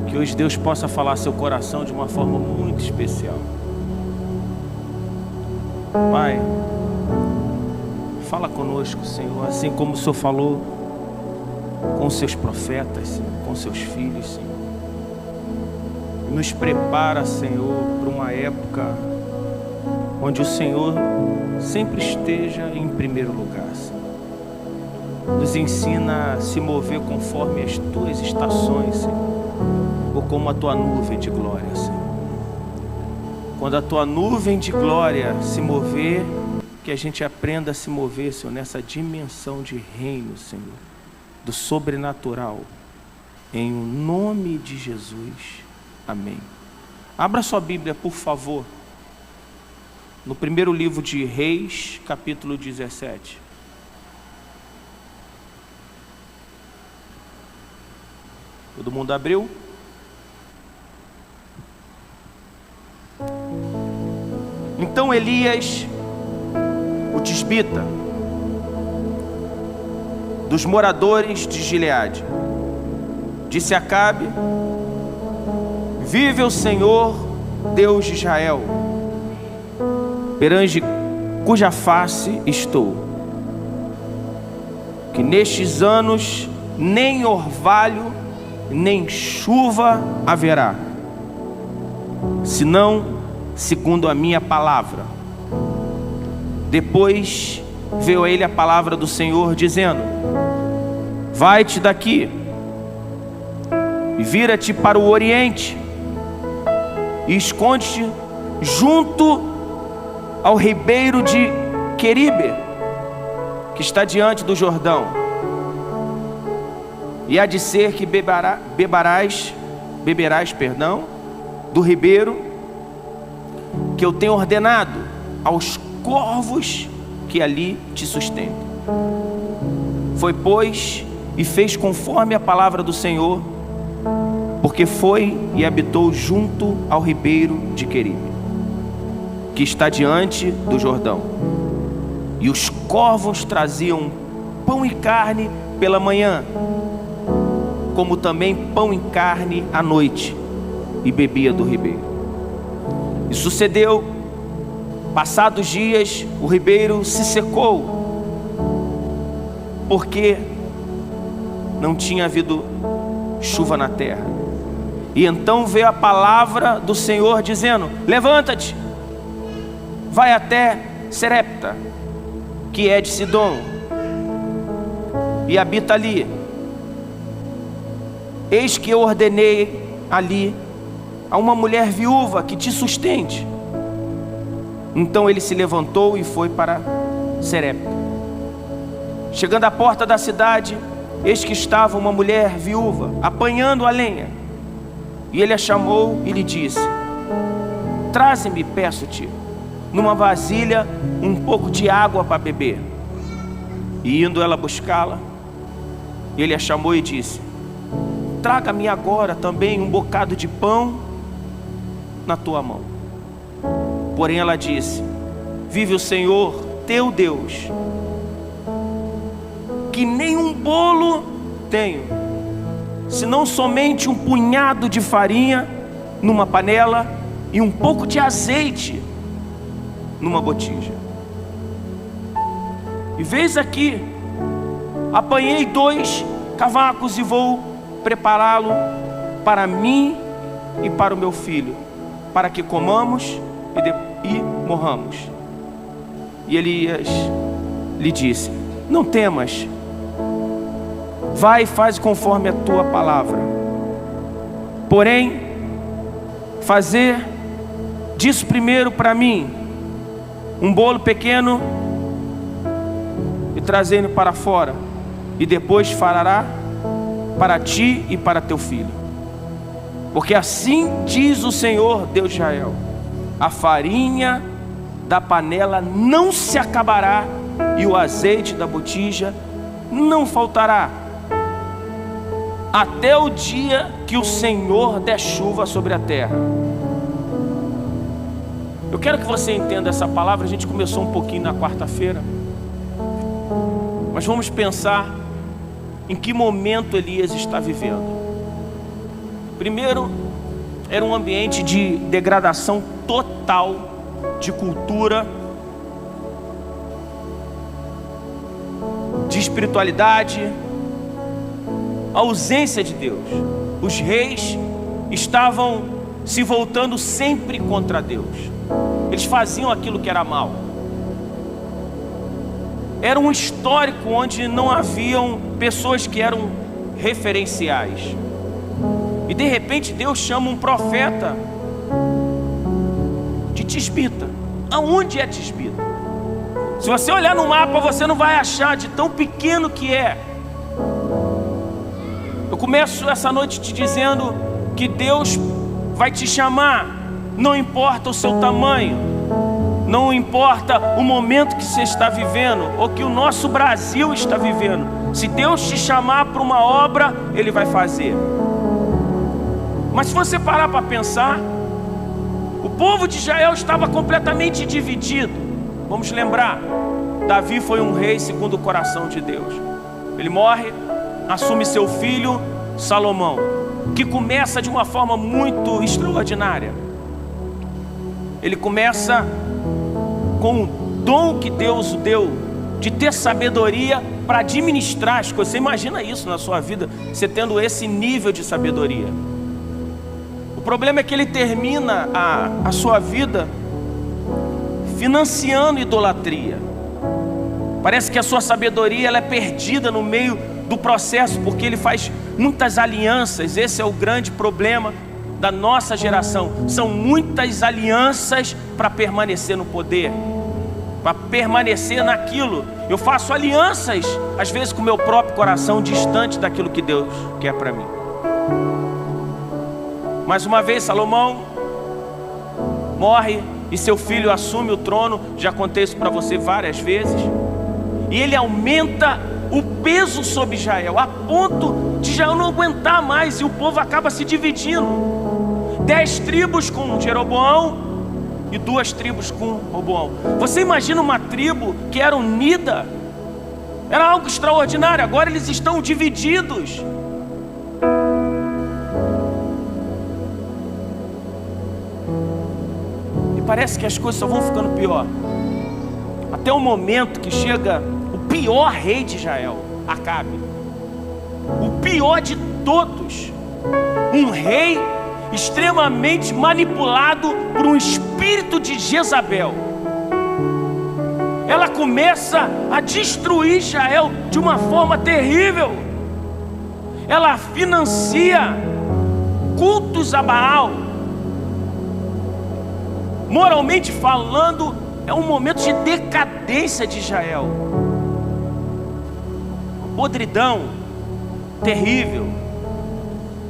Que hoje Deus possa falar seu coração de uma forma muito especial. Pai, fala conosco, Senhor, assim como o Senhor falou com os seus profetas, Senhor, com seus filhos, Senhor. Nos prepara, Senhor, para uma época onde o Senhor sempre esteja em primeiro lugar, Senhor. Nos ensina a se mover conforme as tuas estações, Senhor, ou como a tua nuvem de glória, Senhor. Quando a tua nuvem de glória se mover, que a gente aprenda a se mover, Senhor, nessa dimensão de reino, Senhor, do sobrenatural, em o nome de Jesus, amém. Abra sua Bíblia, por favor, no primeiro livro de Reis, capítulo 17. Todo mundo abriu? Então Elias, o tisbita, dos moradores de Gileade, disse a Acabe: vive o Senhor, Deus de Israel, perante cuja face estou, que nestes anos nem orvalho, nem chuva haverá, senão segundo a minha palavra. Depois veio a ele a palavra do Senhor, dizendo: vai-te daqui e vira-te para o oriente e esconde-te junto ao ribeiro de Queribe, que está diante do Jordão. E há de ser que beberás do ribeiro que eu tenho ordenado aos corvos que ali te sustentam. Foi, pois, e fez conforme a palavra do Senhor, porque foi e habitou junto ao ribeiro de Queribe, que está diante do Jordão. E os corvos traziam pão e carne pela manhã, como também pão e carne à noite, e bebia do ribeiro. E sucedeu, passados dias, o ribeiro se secou, porque não tinha havido chuva na terra. E então veio a palavra do Senhor dizendo: levanta-te, vai até Serepta, que é de Sidom, e habita ali. Eis que eu ordenei ali a uma mulher viúva que te sustente. Então ele se levantou e foi para Serepta. Chegando à porta da cidade, eis que estava uma mulher viúva apanhando a lenha. E ele a chamou e lhe disse: traze-me, peço-te, numa vasilha um pouco de água para beber. E indo ela buscá-la, ele a chamou e disse: traga-me agora também um bocado de pão na tua mão. Porém ela disse: vive o Senhor teu Deus, que nem um bolo tenho, senão somente um punhado de farinha numa panela e um pouco de azeite numa botija. E vês aqui, apanhei 2 cavacos e vou prepará-lo para mim e para o meu filho, para que comamos e morramos. E Elias lhe disse: não temas, vai e faz conforme a tua palavra. Porém, fazer disso primeiro para mim um bolo pequeno e trazendo para fora, e depois fará para ti e para teu filho. Porque assim diz o Senhor Deus de Israel: a farinha da panela não se acabará, e o azeite da botija não faltará, até o dia que o Senhor der chuva sobre a terra. Eu quero que você entenda essa palavra. A gente começou um pouquinho na quarta-feira, mas vamos pensar em que momento Elias está vivendo. Primeiro, era um ambiente de degradação total de cultura, de espiritualidade, ausência de Deus. Os reis estavam se voltando sempre contra Deus. Eles faziam aquilo que era mal. Era um histórico onde não haviam pessoas que eram referenciais. E de repente Deus chama um profeta de Tisbita. Aonde é Tisbita? Se você olhar no mapa, você não vai achar, de tão pequeno que é. Eu começo essa noite te dizendo que Deus vai te chamar, não importa o seu tamanho, não importa o momento que você está vivendo, ou que o nosso Brasil está vivendo. Se Deus te chamar para uma obra, Ele vai fazer. Mas se você parar para pensar, o povo de Israel estava completamente dividido. Vamos lembrar, Davi foi um rei segundo o coração de Deus. Ele morre, assume seu filho Salomão, que começa de uma forma muito extraordinária. Ele começa com o dom que Deus o deu de ter sabedoria para administrar as coisas. Você imagina isso na sua vida, você tendo esse nível de sabedoria. O problema é que ele termina a sua vida financiando idolatria. Parece que a sua sabedoria ela é perdida no meio do processo, porque ele faz muitas alianças. Esse é o grande problema da nossa geração. São muitas alianças para permanecer no poder, para permanecer naquilo. Eu faço alianças, às vezes com o meu próprio coração, distante daquilo que Deus quer para mim. Mais uma vez, Salomão morre e seu filho assume o trono. Já contei isso para você várias vezes. E ele aumenta o peso sobre Israel, a ponto de Israel não aguentar mais, e o povo acaba se dividindo. 10 tribos com Jeroboão e 2 tribos com Roboão. Você imagina uma tribo que era unida? Era algo extraordinário. Agora eles estão divididos. E parece que as coisas só vão ficando pior, até o momento que chega o pior rei de Israel, Acabe. O pior de todos. Um rei extremamente manipulado por um espírito de Jezabel. Ela começa a destruir Israel de uma forma terrível. Ela financia cultos a Baal. Moralmente falando, é um momento de decadência de Israel. Podridão terrível.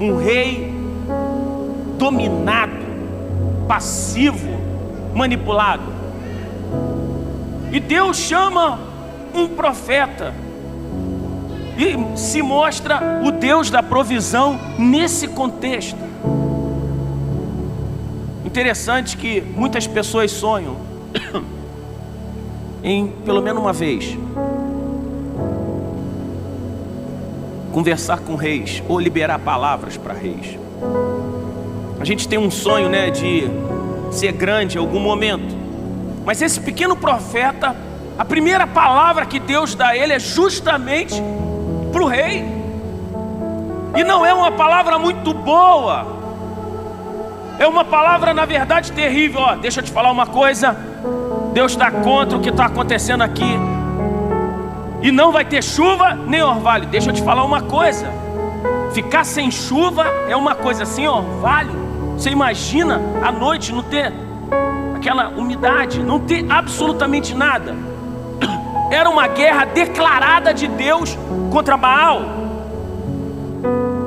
Um rei dominado, passivo, manipulado. E Deus chama um profeta e se mostra o Deus da provisão nesse contexto. Interessante que muitas pessoas sonham em, pelo menos uma vez, conversar com reis ou liberar palavras para reis. A gente tem um sonho, né, de ser grande em algum momento. Mas esse pequeno profeta, a primeira palavra que Deus dá a ele é justamente para o rei. E não é uma palavra muito boa. É uma palavra, na verdade, terrível. Ó, deixa eu te falar uma coisa. Deus está contra o que está acontecendo aqui. E não vai ter chuva nem orvalho. Deixa eu te falar uma coisa. Ficar sem chuva é uma coisa, sem orvalho. Você imagina à noite não ter aquela umidade, não ter absolutamente nada. Era uma guerra declarada de Deus contra Baal.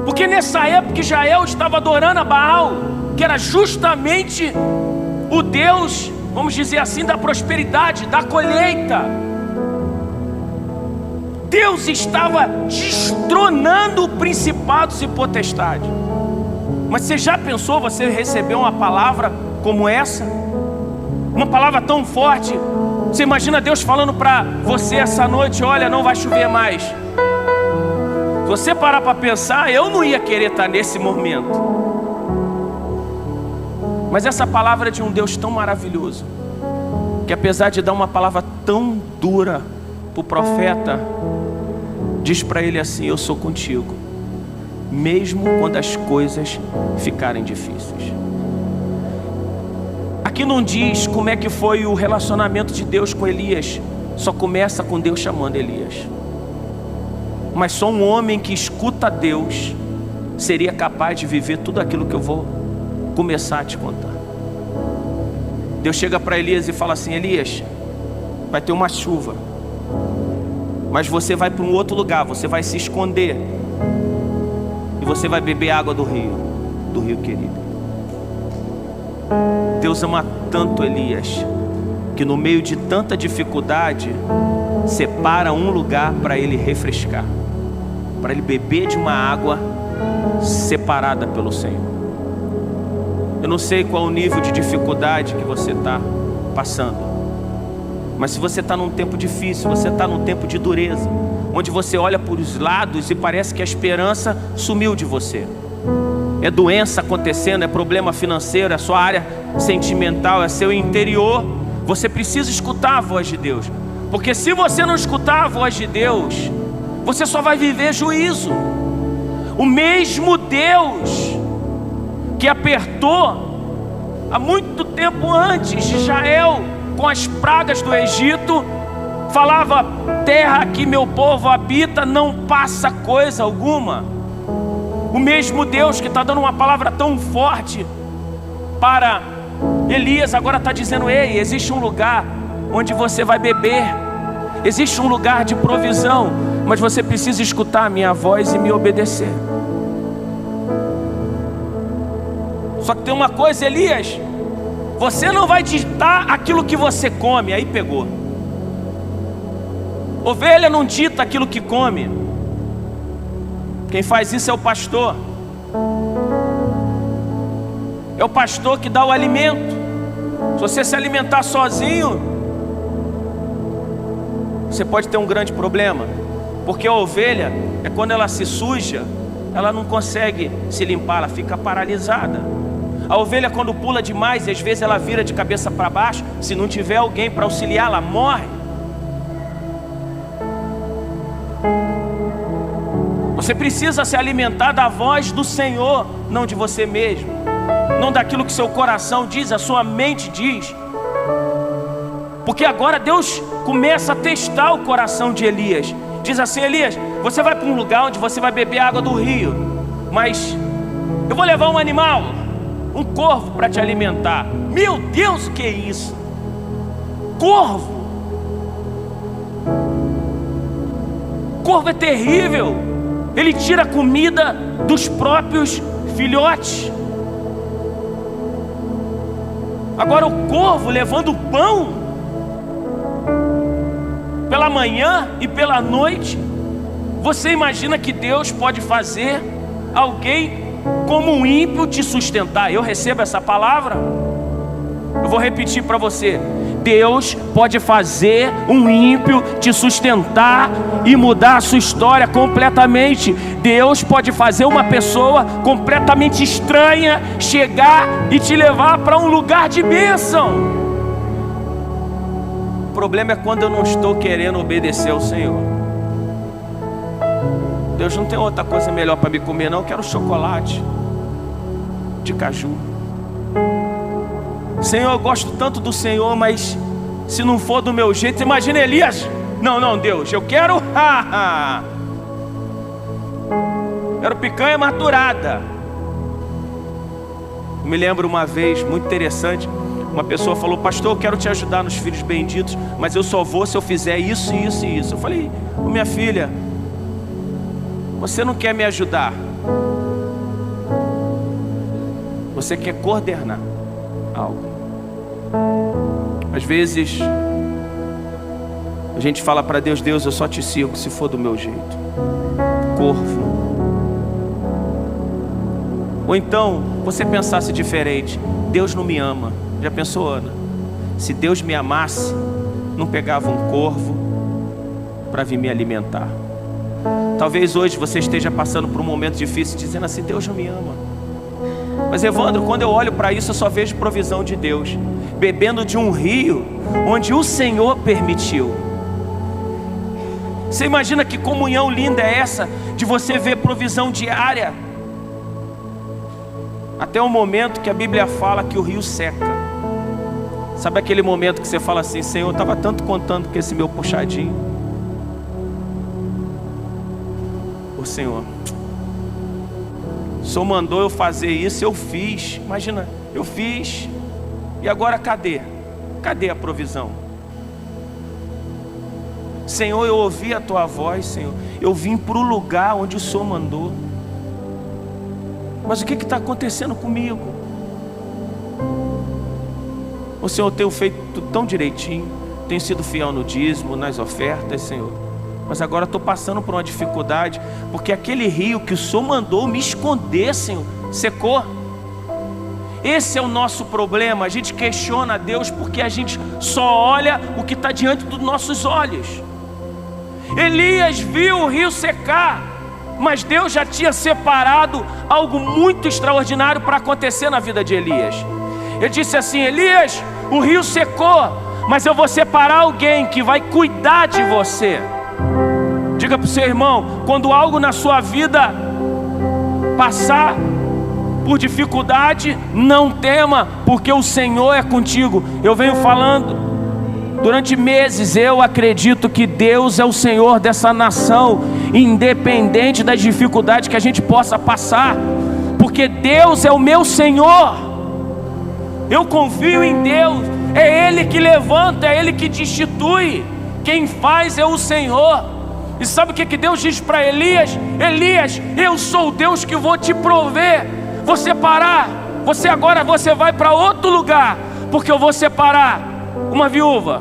Porque nessa época Israel estava adorando a Baal, que era justamente o Deus, vamos dizer assim, da prosperidade, da colheita. Deus estava destronando principados e potestades. Mas você já pensou, você recebeu uma palavra como essa? Uma palavra tão forte. Você imagina Deus falando para você essa noite: olha, não vai chover mais. Se você parar para pensar, eu não ia querer estar nesse momento. Mas essa palavra é de um Deus tão maravilhoso, que apesar de dar uma palavra tão dura para o profeta, diz para ele assim: eu sou contigo, mesmo quando as coisas ficarem difíceis. Aqui não diz como é que foi o relacionamento de Deus com Elias, só começa com Deus chamando Elias. Mas só um homem que escuta Deus seria capaz de viver tudo aquilo que eu vou começar a te contar. Deus chega para Elias e fala assim: Elias, vai ter uma chuva, mas você vai para um outro lugar, você vai se esconder e você vai beber água do rio querido. Deus ama tanto Elias, que no meio de tanta dificuldade, separa um lugar para ele refrescar, para ele beber de uma água separada pelo Senhor. Eu não sei qual o nível de dificuldade que você está passando, mas se você está num tempo difícil, você está num tempo de dureza, onde você olha por os lados e parece que a esperança sumiu de você. É doença acontecendo, é problema financeiro, é sua área sentimental, é seu interior. Você precisa escutar a voz de Deus, porque se você não escutar a voz de Deus, você só vai viver juízo. O mesmo Deus que apertou há muito tempo antes de Israel com as pragas do Egito, falava: terra que meu povo habita não passa coisa alguma. O mesmo Deus que está dando uma palavra tão forte para Elias, agora está dizendo: ei, existe um lugar onde você vai beber, existe um lugar de provisão, mas você precisa escutar a minha voz e me obedecer. Só que tem uma coisa, Elias, você não vai ditar aquilo que você come. Aí pegou. Ovelha não dita aquilo que come. Quem faz isso é o pastor. É o pastor que dá o alimento. Se você se alimentar sozinho, você pode ter um grande problema, porque a ovelha, é quando ela se suja, ela não consegue se limpar, ela fica paralisada. A ovelha, quando pula demais, às vezes ela vira de cabeça para baixo. Se não tiver alguém para auxiliar, ela morre. Você precisa se alimentar da voz do Senhor, não de você mesmo, não daquilo que seu coração diz, a sua mente diz. Porque agora Deus começa a testar o coração de Elias. Diz assim: Elias, você vai para um lugar onde você vai beber água do rio, mas eu vou levar um animal, um corvo, para te alimentar. Meu Deus, o que é isso? Corvo? Corvo é terrível. Ele tira a comida dos próprios filhotes. Agora o corvo levando pão pela manhã e pela noite. Você imagina que Deus pode fazer alguém como um ímpio te sustentar? Eu recebo essa palavra. Eu vou repetir para você: Deus pode fazer um ímpio te sustentar e mudar a sua história completamente. Deus pode fazer uma pessoa completamente estranha chegar e te levar para um lugar de bênção. O problema é quando eu não estou querendo obedecer ao Senhor. Deus, não tem outra coisa melhor para me comer não, eu quero chocolate de caju. Senhor, eu gosto tanto do Senhor, mas se não for do meu jeito, imagina Elias: não, Deus, eu quero quero picanha maturada. Eu me lembro uma vez, muito interessante, uma pessoa falou: pastor, eu quero te ajudar nos filhos benditos, mas eu só vou se eu fizer isso, isso e isso. Eu falei: minha filha, você não quer me ajudar, você quer coordenar algo. Às vezes a gente fala para Deus: Deus, eu só te sigo se for do meu jeito. Corvo. Ou então você pensasse diferente: Deus não me ama. Já pensou, Ana? Se Deus me amasse, não pegava um corvo para vir me alimentar. Talvez hoje você esteja passando por um momento difícil, dizendo assim: Deus não me ama. Mas Evandro, quando eu olho para isso, eu só vejo provisão de Deus, bebendo de um rio onde o Senhor permitiu. Você imagina que comunhão linda é essa, de você ver provisão diária, até o momento que a Bíblia fala que o rio seca. Sabe aquele momento que você fala assim: Senhor, eu estava tanto contando com esse meu puxadinho. Ô Senhor, o Senhor mandou eu fazer isso, eu fiz. Imagina, eu fiz, e agora cadê? Cadê a provisão? Senhor, eu ouvi a Tua voz, Senhor. Eu vim para o lugar onde o Senhor mandou. Mas o que está acontecendo comigo? O Senhor, eu tenho feito tão direitinho, tenho sido fiel no dízimo, nas ofertas, Senhor. Mas agora estou passando por uma dificuldade, porque aquele rio que o Senhor mandou me esconder, Senhor, secou. Esse é o nosso problema. A gente questiona a Deus porque a gente só olha o que está diante dos nossos olhos. Elias viu o rio secar, mas Deus já tinha separado algo muito extraordinário para acontecer na vida de Elias. Ele disse assim: Elias, o rio secou, mas eu vou separar alguém que vai cuidar de você. Diga para o seu irmão: quando algo na sua vida passar por dificuldade, não tema, porque o Senhor é contigo. Eu venho falando durante meses, eu acredito que Deus é o Senhor dessa nação, independente das dificuldades que a gente possa passar, porque Deus é o meu Senhor. Eu confio em Deus, é Ele que levanta, é Ele que destitui, quem faz é o Senhor. E sabe o que Deus diz para Elias? Elias, eu sou o Deus que vou te prover. Vou separar, você vai para outro lugar, porque eu vou separar uma viúva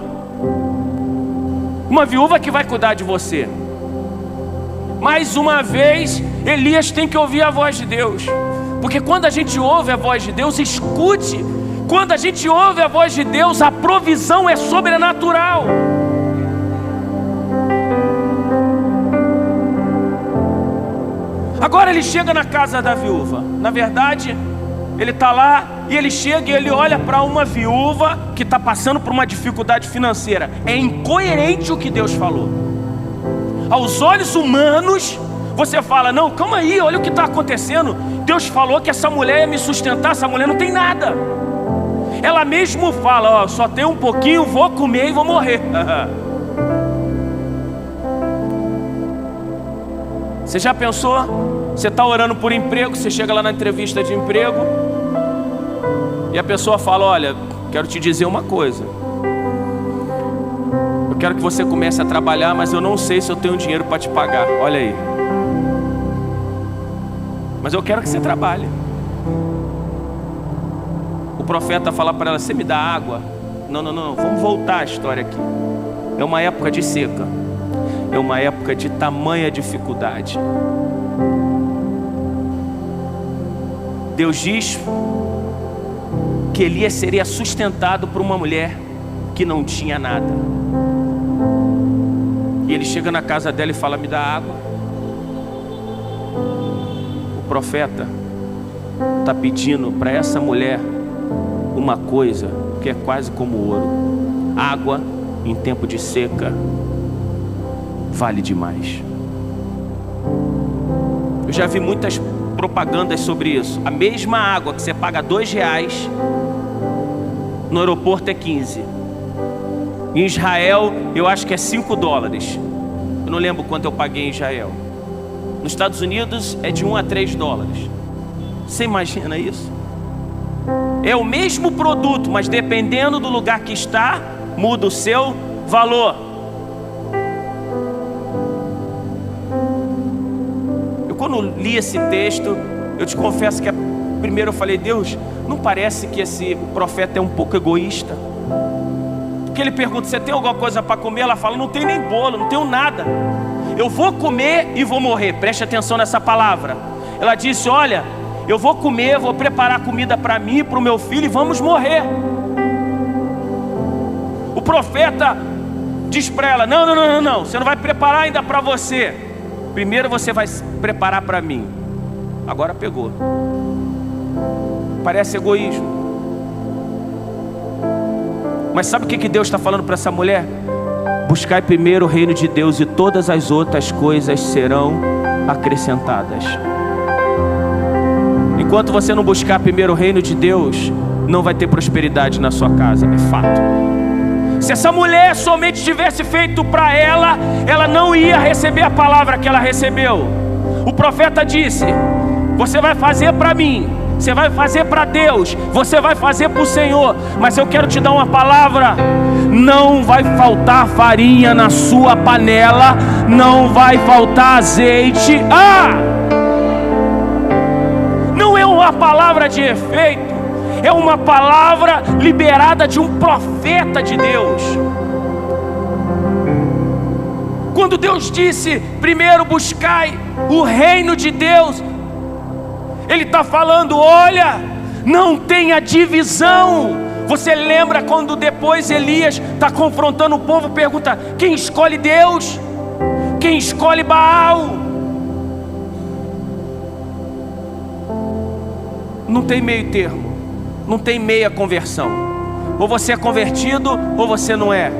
que vai cuidar de você. Mais uma vez, Elias tem que ouvir a voz de Deus, porque quando a gente ouve a voz de Deus, escute, quando a gente ouve a voz de Deus, a provisão é sobrenatural. Agora ele chega na casa da viúva. Na verdade, ele está lá e ele chega e ele olha para uma viúva que está passando por uma dificuldade financeira. É incoerente o que Deus falou. Aos olhos humanos, você fala: não, calma aí, olha o que está acontecendo. Deus falou que essa mulher ia me sustentar, essa mulher não tem nada. Ela mesmo fala: ó, só tem um pouquinho, vou comer e vou morrer. Você já pensou? Você está orando por emprego, você chega lá na entrevista de emprego e a pessoa fala: olha, quero te dizer uma coisa, eu quero que você comece a trabalhar, mas eu não sei se eu tenho dinheiro para te pagar. Olha aí, mas eu quero que você trabalhe. O profeta fala para ela: você me dá água? Não, vamos voltar à história aqui. É uma época de seca, é uma época de tamanha dificuldade. Deus diz que Elias seria sustentado por uma mulher que não tinha nada. E ele chega na casa dela e fala: me dá água. O profeta está pedindo para essa mulher uma coisa que é quase como ouro. Água em tempo de seca vale demais. Eu já vi muitas propagandas sobre isso. A mesma água que você paga R$2, no aeroporto é 15. Em Israel eu acho que é $5. Eu não lembro quanto eu paguei em Israel. Nos Estados Unidos é de $1 a $3. Você imagina isso? É o mesmo produto, mas dependendo do lugar que está, muda o seu valor. Quando li esse texto, eu te confesso que primeiro eu falei: Deus, não parece que esse profeta é um pouco egoísta? Porque ele pergunta: você tem alguma coisa para comer? Ela fala: não tem nem bolo, não tenho nada. Eu vou comer e vou morrer. Preste atenção nessa palavra. Ela disse: olha, eu vou comer, vou preparar comida para mim e para o meu filho e vamos morrer. O profeta diz para ela: não, você não vai preparar ainda para você. Primeiro você vai preparar para mim. Agora pegou. Parece egoísmo. Mas sabe o que Deus está falando para essa mulher? Buscai primeiro o reino de Deus e todas as outras coisas serão acrescentadas. Enquanto você não buscar primeiro o reino de Deus, não vai ter prosperidade na sua casa, é fato. Se essa mulher somente tivesse feito para ela, ela não ia receber a palavra que ela recebeu. O profeta disse: você vai fazer para mim, você vai fazer para Deus, você vai fazer para o Senhor, mas eu quero te dar uma palavra: não vai faltar farinha na sua panela, não vai faltar azeite. Não é uma palavra de efeito, é uma palavra liberada de um profeta de Deus. Quando Deus disse: primeiro buscai o reino de Deus, Ele está falando: olha, não tenha divisão. Você lembra quando depois Elias está confrontando o povo, pergunta: quem escolhe Deus? Quem escolhe Baal? Não tem meio termo, não tem meia conversão. Ou você é convertido ou você não é.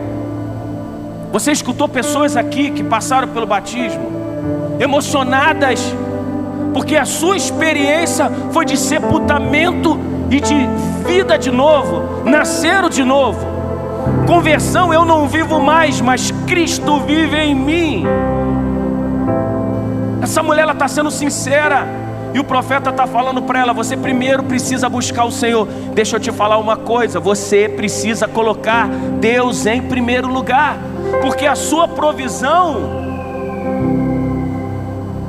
Você escutou pessoas aqui que passaram pelo batismo, emocionadas, porque a sua experiência foi de sepultamento e de vida de novo, nasceram de novo. Conversão: eu não vivo mais, mas Cristo vive em mim. Essa mulher, ela está sendo sincera, e o profeta está falando para ela: você primeiro precisa buscar o Senhor. Deixa eu te falar uma coisa: você precisa colocar Deus em primeiro lugar, porque a sua provisão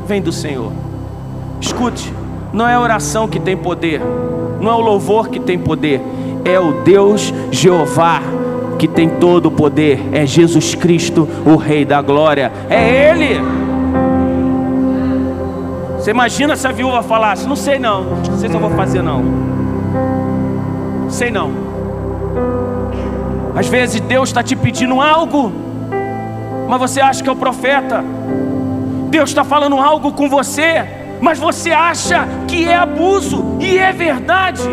vem do Senhor. Escute, não é a oração que tem poder, não é o louvor que tem poder, é o Deus Jeová que tem todo o poder. É Jesus Cristo, o Rei da Glória, é Ele. Você imagina se a viúva falasse: não sei não sei se eu vou fazer não, sei não. Às vezes Deus está te pedindo algo, mas você acha que é o profeta. Deus está falando algo com você, mas você acha que é abuso, e é verdade.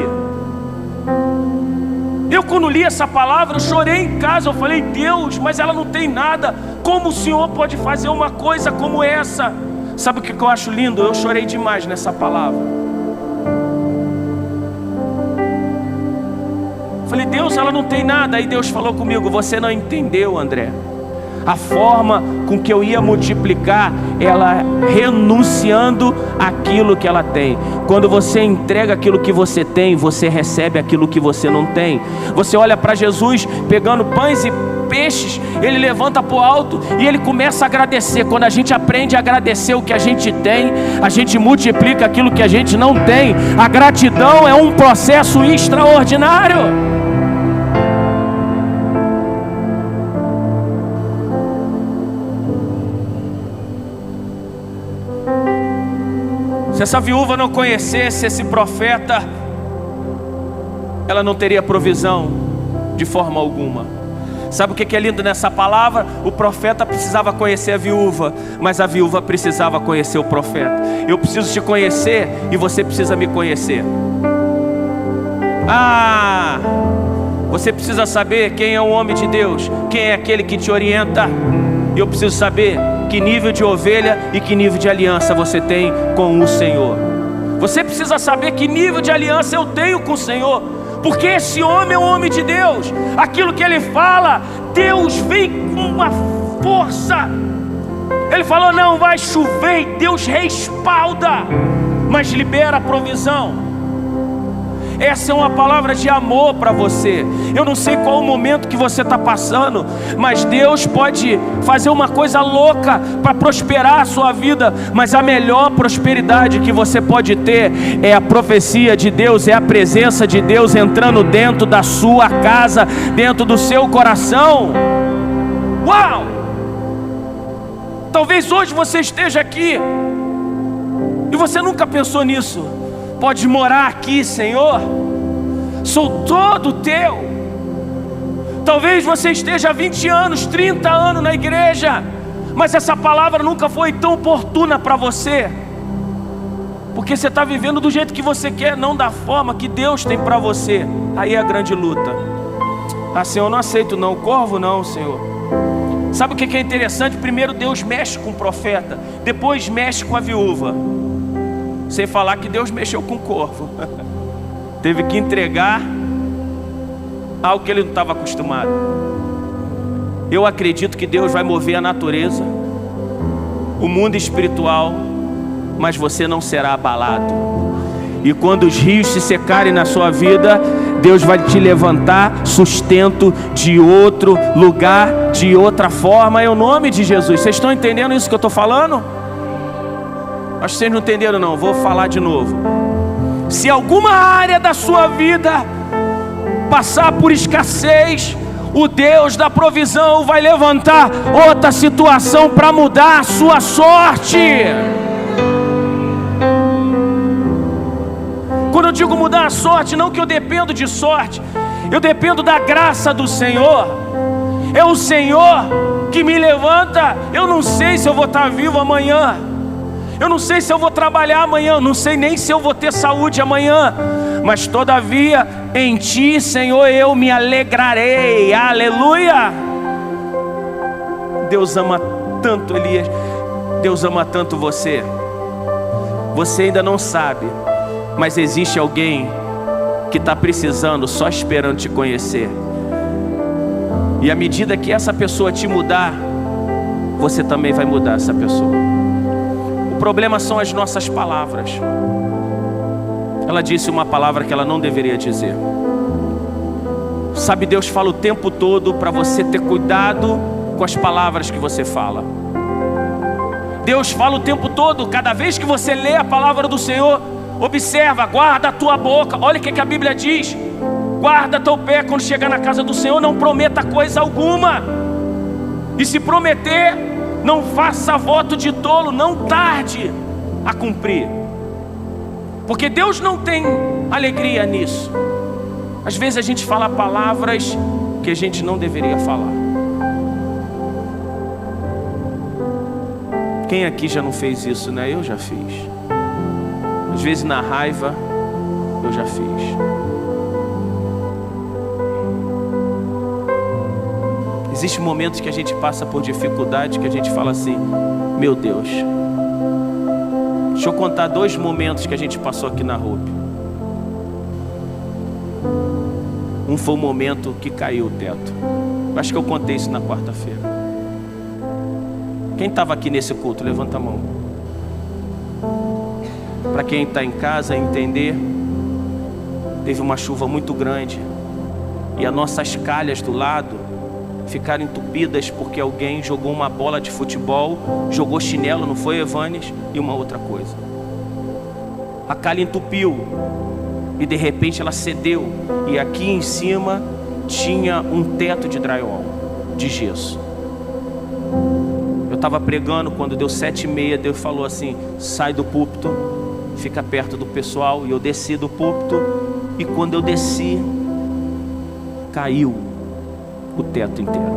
Eu, quando li essa palavra, eu chorei em casa. Eu falei: Deus, mas ela não tem nada. Como o Senhor pode fazer uma coisa como essa? Sabe o que eu acho lindo? Eu chorei demais nessa palavra. Falei: Deus, ela não tem nada. Aí Deus falou comigo: você não entendeu, André. A forma com que eu ia multiplicar, ela renunciando aquilo que ela tem. Quando você entrega aquilo que você tem, você recebe aquilo que você não tem. Você olha para Jesus pegando pães e peixes, Ele levanta para o alto e Ele começa a agradecer. Quando a gente aprende a agradecer o que a gente tem, a gente multiplica aquilo que a gente não tem. A gratidão é um processo extraordinário. Se essa viúva não conhecesse esse profeta, ela não teria provisão de forma alguma. Sabe o que é lindo nessa palavra? O profeta precisava conhecer a viúva, mas a viúva precisava conhecer o profeta. Eu preciso te conhecer e você precisa me conhecer. Você precisa saber quem é o homem de Deus, quem é aquele que te orienta. E eu preciso saber que nível de ovelha e que nível de aliança você tem com o Senhor. Você precisa saber que nível de aliança eu tenho com o Senhor, porque esse homem é um homem de Deus. Aquilo que ele fala, Deus vem com uma força. Ele falou: não vai chover, e Deus respalda, mas libera a provisão. Essa é uma palavra de amor para você. Eu não sei qual o momento que você está passando, mas Deus pode fazer uma coisa louca para prosperar a sua vida. Mas a melhor prosperidade que você pode ter é a profecia de Deus, é a presença de Deus entrando dentro da sua casa, dentro do seu coração. Uau! Talvez hoje você esteja aqui e você nunca pensou nisso. Pode morar aqui, Senhor, sou todo teu. Talvez você esteja há 20 anos, 30 anos na igreja, mas essa palavra nunca foi tão oportuna para você, Porque você está vivendo do jeito que você quer, não da forma que Deus tem para você. Aí é a grande luta. Ah, Senhor, eu não aceito não, corvo não, Senhor. Sabe o que é interessante? Primeiro Deus mexe com o profeta, depois mexe com a viúva. Sem falar que Deus mexeu com o corvo. Teve que entregar algo que ele não estava acostumado. Eu acredito que Deus vai mover a natureza, o mundo espiritual, mas você não será abalado. E quando os rios se secarem na sua vida, Deus vai te levantar sustento de outro lugar, de outra forma, em nome de Jesus. Vocês estão entendendo isso que eu estou falando? Acho que vocês não entenderam não, vou falar de novo. Se alguma área da sua vida passar por escassez, o Deus da provisão vai levantar outra situação para mudar a sua sorte. Quando eu digo mudar a sorte, não que eu dependo de sorte, eu dependo da graça do Senhor. É o Senhor que me levanta. Eu não sei se eu vou estar vivo amanhã, eu não sei se eu vou trabalhar amanhã, eu não sei nem se eu vou ter saúde amanhã, mas todavia em Ti, Senhor, eu me alegrarei. Aleluia. Deus ama tanto Elias, Deus ama tanto você. Você ainda não sabe, mas existe alguém que está precisando, só esperando te conhecer. E à medida que essa pessoa te mudar, você também vai mudar essa pessoa. O problema são as nossas palavras. Ela disse uma palavra que ela não deveria dizer. Sabe, Deus fala o tempo todo para você ter cuidado com as palavras que você fala. Deus fala o tempo todo, cada vez que você lê a palavra do Senhor, observa, guarda a tua boca. Olha o que a Bíblia diz: guarda teu pé quando chegar na casa do Senhor, não prometa coisa alguma. E se prometer, não faça voto de tolo, não tarde a cumprir. Porque Deus não tem alegria nisso. Às vezes a gente fala palavras que a gente não deveria falar. Quem aqui já não fez isso, né? Eu já fiz. Às vezes na raiva, eu já fiz. Existem momentos que a gente passa por dificuldade, que a gente fala assim: meu Deus. Deixa eu contar 2 momentos que a gente passou aqui na Hope. Um foi o momento que caiu o teto. Acho que eu contei isso na quarta-feira. Quem estava aqui nesse culto, levanta a mão. Para quem está em casa entender, teve uma chuva muito grande e as nossas calhas do lado ficaram entupidas porque alguém jogou uma bola de futebol, jogou chinelo, não foi, Evanes? E uma outra coisa. A calha entupiu e de repente ela cedeu, e aqui em cima tinha um teto de drywall, de gesso. Eu estava pregando, quando deu 7h30, Deus falou assim: sai do púlpito, fica perto do pessoal. E eu desci do púlpito, e quando eu desci, caiu o teto inteiro.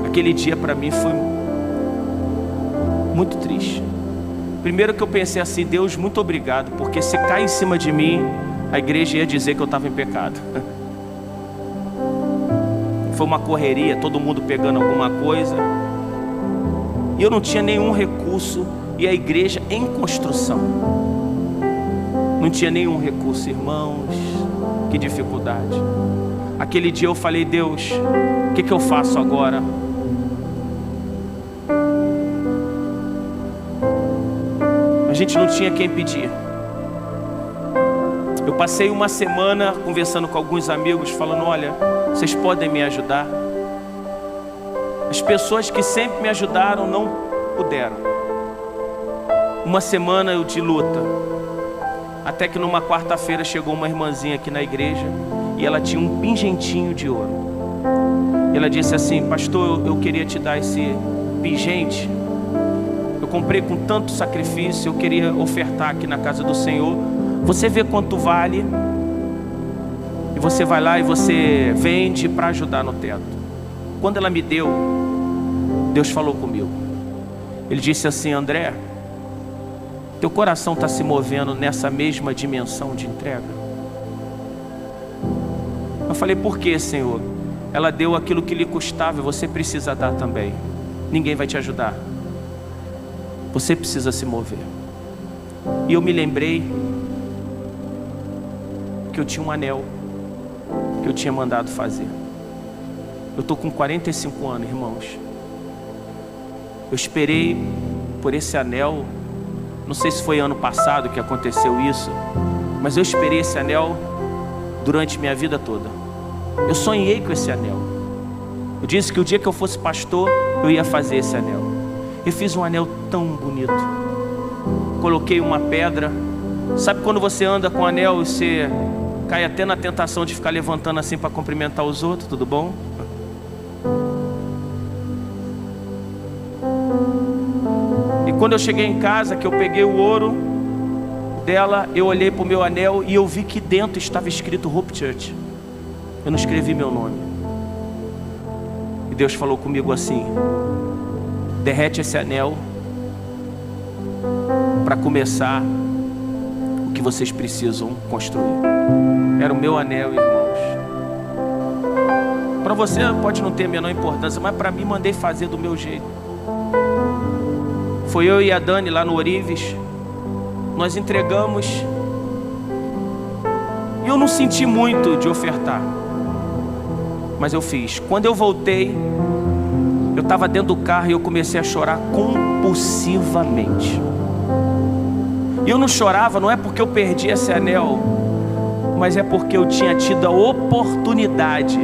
Aquele dia para mim foi muito triste. Primeiro que eu pensei assim: Deus, muito obrigado, porque se cai em cima de mim, a igreja ia dizer que eu estava em pecado. Foi uma correria, todo mundo pegando alguma coisa, e eu não tinha nenhum recurso, e a igreja em construção. Não tinha nenhum recurso, irmãos, que dificuldade. Aquele dia eu falei: Deus, o que eu faço agora? A gente não tinha quem pedir. Eu passei uma semana conversando com alguns amigos, falando: olha, vocês podem me ajudar? As pessoas que sempre me ajudaram não puderam. Uma semana eu de luta, até que numa quarta-feira chegou uma irmãzinha aqui na igreja, e ela tinha um pingentinho de ouro. E ela disse assim: pastor, eu queria te dar esse pingente. Eu comprei com tanto sacrifício, eu queria ofertar aqui na casa do Senhor. Você vê quanto vale, e você vai lá e você vende para ajudar no teto. Quando ela me deu, Deus falou comigo. Ele disse assim: André, Teu coração está se movendo nessa mesma dimensão de entrega? Eu falei, por que, Senhor? Ela deu aquilo que lhe custava e você precisa dar também. Ninguém vai te ajudar. Você precisa se mover. E eu me lembrei que eu tinha um anel que eu tinha mandado fazer. Eu estou com 45 anos, irmãos. Eu esperei por esse anel. Não sei se foi ano passado que aconteceu isso, mas eu esperei esse anel durante minha vida toda. Eu sonhei com esse anel. Eu disse que o dia que eu fosse pastor, eu ia fazer esse anel. Eu fiz um anel tão bonito. Coloquei uma pedra. Sabe quando você anda com o anel e você cai até na tentação de ficar levantando assim para cumprimentar os outros? Tudo bom? E quando eu cheguei em casa, que eu peguei o ouro dela, eu olhei para o meu anel e eu vi que dentro estava escrito Hope Church. Eu não escrevi meu nome. E Deus falou comigo assim: derrete esse anel para começar o que vocês precisam construir. Era o meu anel, irmãos. Para você pode não ter a menor importância, mas para mim mandei fazer do meu jeito. Foi eu e a Dani lá no Orives. Nós entregamos. E eu não senti muito de ofertar, mas eu fiz. Quando eu voltei, eu estava dentro do carro e eu comecei a chorar compulsivamente. E eu não chorava, não é porque eu perdi esse anel, mas é porque eu tinha tido a oportunidade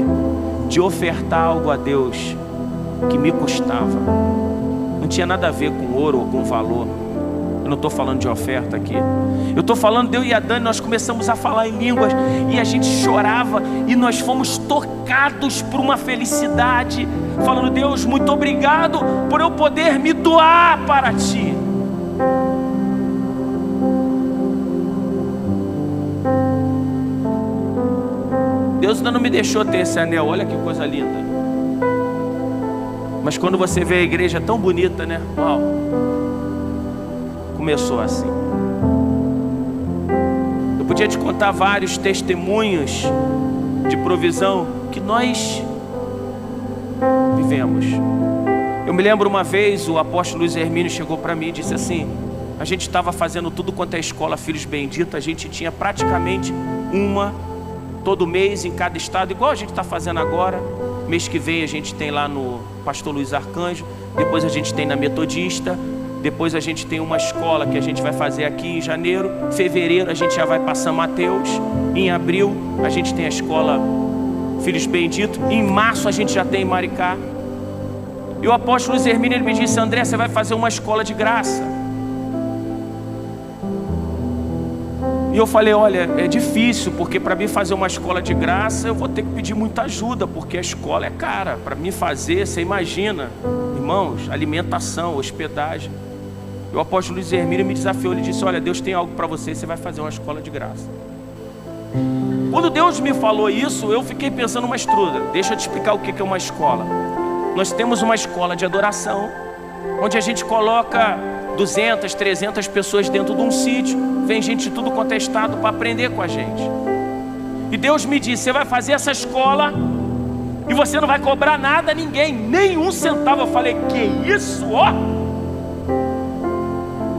de ofertar algo a Deus que me custava. Não tinha nada a ver com ouro ou com valor. Eu não estou falando de oferta aqui. Eu estou falando de eu e a Dani, nós começamos a falar em línguas e a gente chorava e nós fomos tocados por uma felicidade, falando: Deus, muito obrigado por eu poder me doar para Ti. Deus ainda não me deixou ter esse anel, olha que coisa linda. Mas quando você vê a igreja tão bonita, né? Uau! Começou assim. Eu podia te contar vários testemunhos de provisão que nós vivemos. Eu me lembro uma vez, o apóstolo Luiz Hermínio chegou para mim e disse assim: a gente estava fazendo tudo quanto é escola Filhos Benditos, a gente tinha praticamente uma todo mês em cada estado, igual a gente está fazendo agora. Mês que vem a gente tem lá no Pastor Luiz Arcanjo, depois a gente tem na Metodista, depois a gente tem uma escola que a gente vai fazer aqui em janeiro, fevereiro a gente já vai para São Mateus, em abril a gente tem a escola Filhos Benditos, em março a gente já tem em Maricá. E o apóstolo Luiz Hermínio, ele me disse: André, você vai fazer uma escola de graça. E eu falei: olha, é difícil, porque para mim fazer uma escola de graça eu vou ter que pedir muita ajuda, porque a escola é cara. Para mim fazer, você imagina, irmãos, alimentação, hospedagem. E o apóstolo Luiz Hermínio me desafiou, ele disse: olha, Deus tem algo para você, você vai fazer uma escola de graça. Quando Deus me falou isso, eu fiquei pensando: mas Truda, deixa eu te explicar o que é uma escola. Nós temos uma escola de adoração, onde a gente coloca 200, 300 pessoas dentro de um sítio, vem gente de tudo quanto é estado para aprender com a gente. E Deus me disse: você vai fazer essa escola e você não vai cobrar nada a ninguém, nem um centavo. Eu falei: que isso, ó?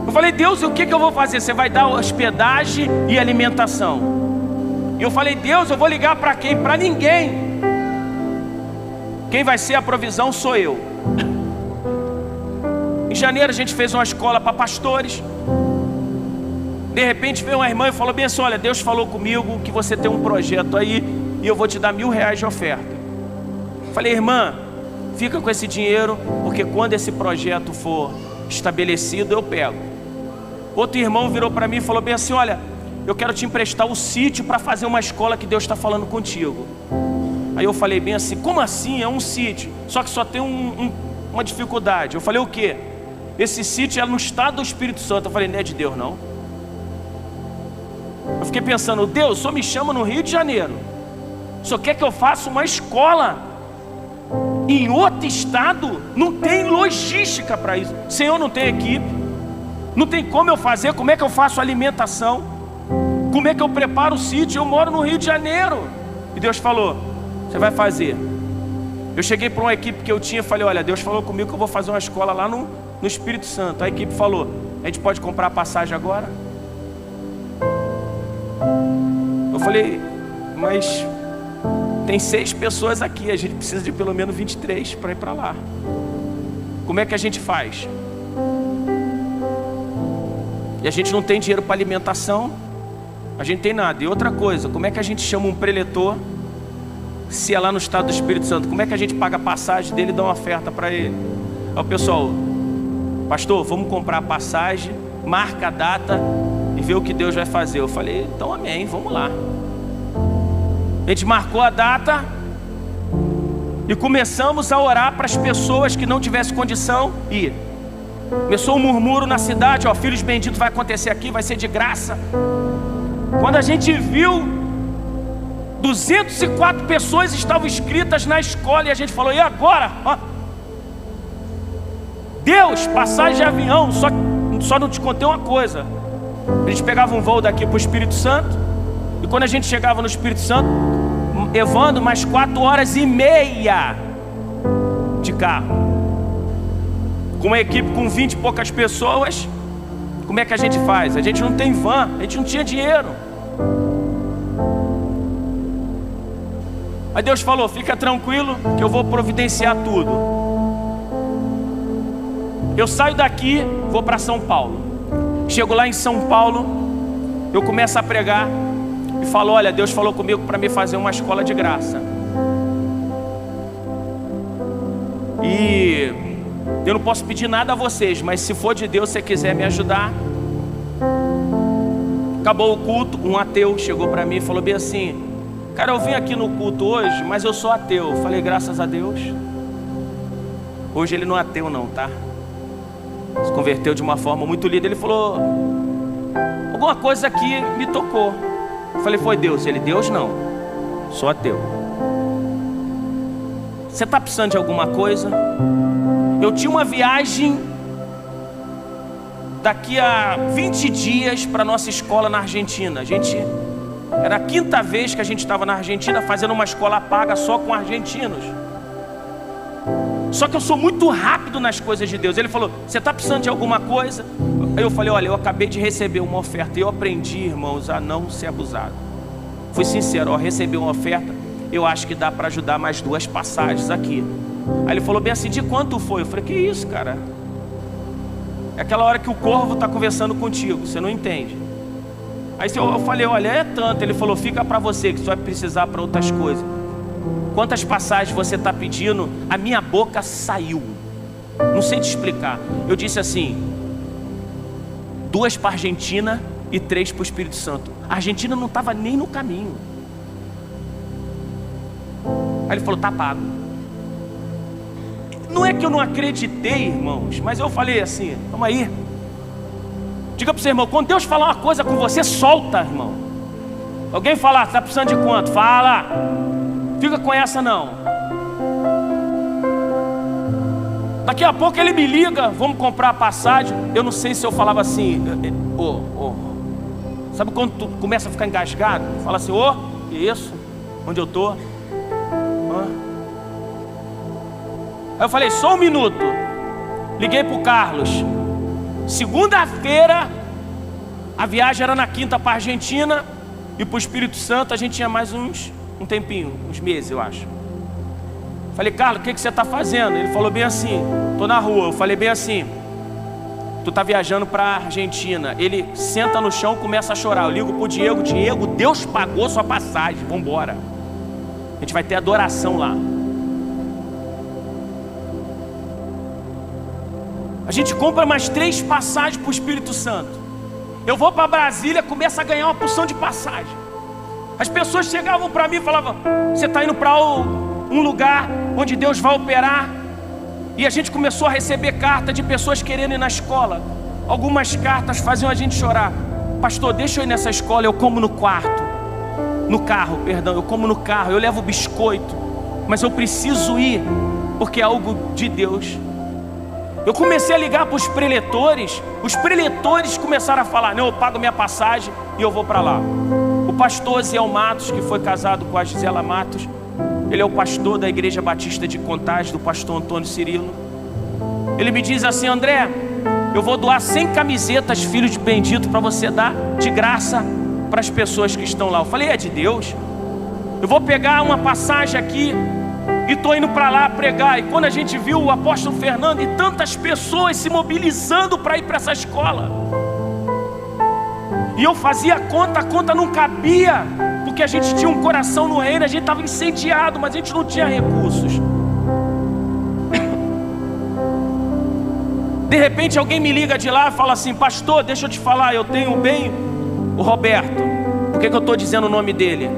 Eu falei: Deus, e o que eu vou fazer? Você vai dar hospedagem e alimentação. E eu falei: Deus, eu vou ligar para quem? Para ninguém. Quem vai ser a provisão sou eu. Em janeiro a gente fez uma escola para pastores. De repente veio uma irmã e falou bem assim: olha, Deus falou comigo que você tem um projeto aí e eu vou te dar R$1.000 de oferta. Falei: irmã, fica com esse dinheiro, porque quando esse projeto for estabelecido eu pego. Outro irmão virou para mim e falou bem assim: olha, eu quero te emprestar o sítio para fazer uma escola que Deus está falando contigo. Aí eu falei bem assim: como assim? É um sítio, só que só tem uma dificuldade. Eu falei: o quê? Esse sítio é no estado do Espírito Santo. Eu falei: não é de Deus não. Eu fiquei pensando: Deus, só me chama no Rio de Janeiro, só quer que eu faça uma escola em outro estado? Não tem logística para isso. Senhor, não tem equipe, Não tem como eu fazer. Como é que eu faço a alimentação? Como é que eu preparo o sítio? Eu moro no Rio de Janeiro. E Deus falou: você vai fazer. Eu cheguei para uma equipe que eu tinha e falei: olha, Deus falou comigo que eu vou fazer uma escola lá no Espírito Santo. A equipe falou: a gente pode comprar a passagem agora? Eu falei: mas tem 6 pessoas aqui, a gente precisa de pelo menos 23 para ir para lá. Como é que a gente faz? E a gente não tem dinheiro para alimentação, a gente tem nada. E outra coisa, como é que a gente chama um preletor se é lá no estado do Espírito Santo? Como é que a gente paga a passagem dele e dá uma oferta para ele? Aí o pessoal: pastor, vamos comprar a passagem, marca a data e vê o que Deus vai fazer. Eu falei: então amém, vamos lá. A gente marcou a data e começamos a orar para as pessoas que não tivessem condição ir. Começou um murmúrio na cidade: ó, Filhos Benditos vai acontecer aqui, vai ser de graça. Quando a gente viu, 204 pessoas estavam inscritas na escola. E a gente falou: e agora? Ó, Deus, passagem de avião. Só não te contei uma coisa: a gente pegava um voo daqui para o Espírito Santo, e quando a gente chegava no Espírito Santo, Evandro, mais 4h30 de carro, com uma equipe com 20 e poucas pessoas. Como é que a gente faz? A gente não tem van, a gente não tinha dinheiro. Aí Deus falou: fica tranquilo que eu vou providenciar tudo. Eu saio daqui, vou para São Paulo. Chego lá em São Paulo, eu começo a pregar e falo: olha, Deus falou comigo para me fazer uma escola de graça. E eu não posso pedir nada a vocês, mas se for de Deus, se você quiser me ajudar. Acabou o culto, um ateu chegou para mim e falou bem assim: cara, eu vim aqui no culto hoje, mas eu sou ateu. Eu falei: graças a Deus. Hoje ele não é ateu não, tá? Se converteu de uma forma muito linda. Ele falou: alguma coisa aqui me tocou. Eu falei: foi Deus? Ele: Deus não, sou ateu. Você está precisando de alguma coisa? Eu tinha uma viagem daqui a 20 dias para nossa escola na Argentina. Era a 5ª vez que a gente estava na Argentina fazendo uma escola paga só com argentinos. Só que eu sou muito rápido nas coisas de Deus. Ele falou: você está precisando de alguma coisa? Aí eu falei: olha, eu acabei de receber uma oferta e eu aprendi, irmãos, a não ser abusado. Fui sincero: ó, recebi uma oferta, eu acho que dá para ajudar mais 2 passagens aqui. Aí ele falou bem assim: de quanto foi? Eu falei: que isso, cara? É aquela hora que o corvo está conversando contigo, você não entende. Aí eu falei: olha, é tanto. Ele falou: fica para você, que você vai precisar para outras coisas. Quantas passagens você está pedindo? A minha boca saiu, não sei te explicar. Eu disse assim: 2 para a Argentina e 3 para o Espírito Santo. A Argentina não estava nem no caminho. Aí ele falou: tá pago. Não é que eu não acreditei, irmãos, mas eu falei assim: vamos aí. Diga para o seu irmão: quando Deus falar uma coisa com você, solta, irmão. Alguém falar: está precisando de quanto? Fala. Fica com essa não. Daqui a pouco ele me liga: vamos comprar a passagem. Eu não sei se eu falava assim: sabe quando tu começa a ficar engasgado? Fala assim: isso? Onde eu tô? Aí eu falei: só um minuto. Liguei pro Carlos. Segunda-feira, a viagem era na 5ª para a Argentina, e para o Espírito Santo a gente tinha mais um tempinho, uns meses eu acho. Falei: Carlos, o que você está fazendo? Ele falou bem assim: tô na rua. Eu falei bem assim: tu tá viajando para a Argentina. Ele senta no chão, começa a chorar. Eu ligo pro Diego: Diego, Deus pagou sua passagem, vamos embora. A gente vai ter adoração lá. A gente compra mais 3 passagens para o Espírito Santo. Eu vou para Brasília, começo a ganhar uma porção de passagem. As pessoas chegavam para mim e falavam: você está indo para um lugar onde Deus vai operar. E a gente começou a receber cartas de pessoas querendo ir na escola. Algumas cartas faziam a gente chorar: pastor, deixa eu ir nessa escola, eu como no quarto. No carro, perdão, eu como no carro, eu levo biscoito, mas eu preciso ir, porque é algo de Deus. Eu comecei a ligar para os preletores começaram a falar: não, eu pago minha passagem e eu vou para lá. O pastor Zé Matos, que foi casado com a Gisela Matos, ele é o pastor da Igreja Batista de Contagem, do pastor Antônio Cirilo. Ele me diz assim: André, eu vou doar 100 camisetas Filho de Bendito para você dar de graça para as pessoas que estão lá. Eu falei: é de Deus? Eu vou pegar uma passagem aqui e estou indo para lá pregar. E quando a gente viu o apóstolo Fernando e tantas pessoas se mobilizando para ir para essa escola, e eu fazia a conta não cabia, porque a gente tinha um coração no reino, a gente estava incendiado, mas a gente não tinha recursos. De repente alguém me liga de lá e fala assim: pastor, deixa eu te falar, eu tenho bem o Roberto. Por que eu estou dizendo o nome dele?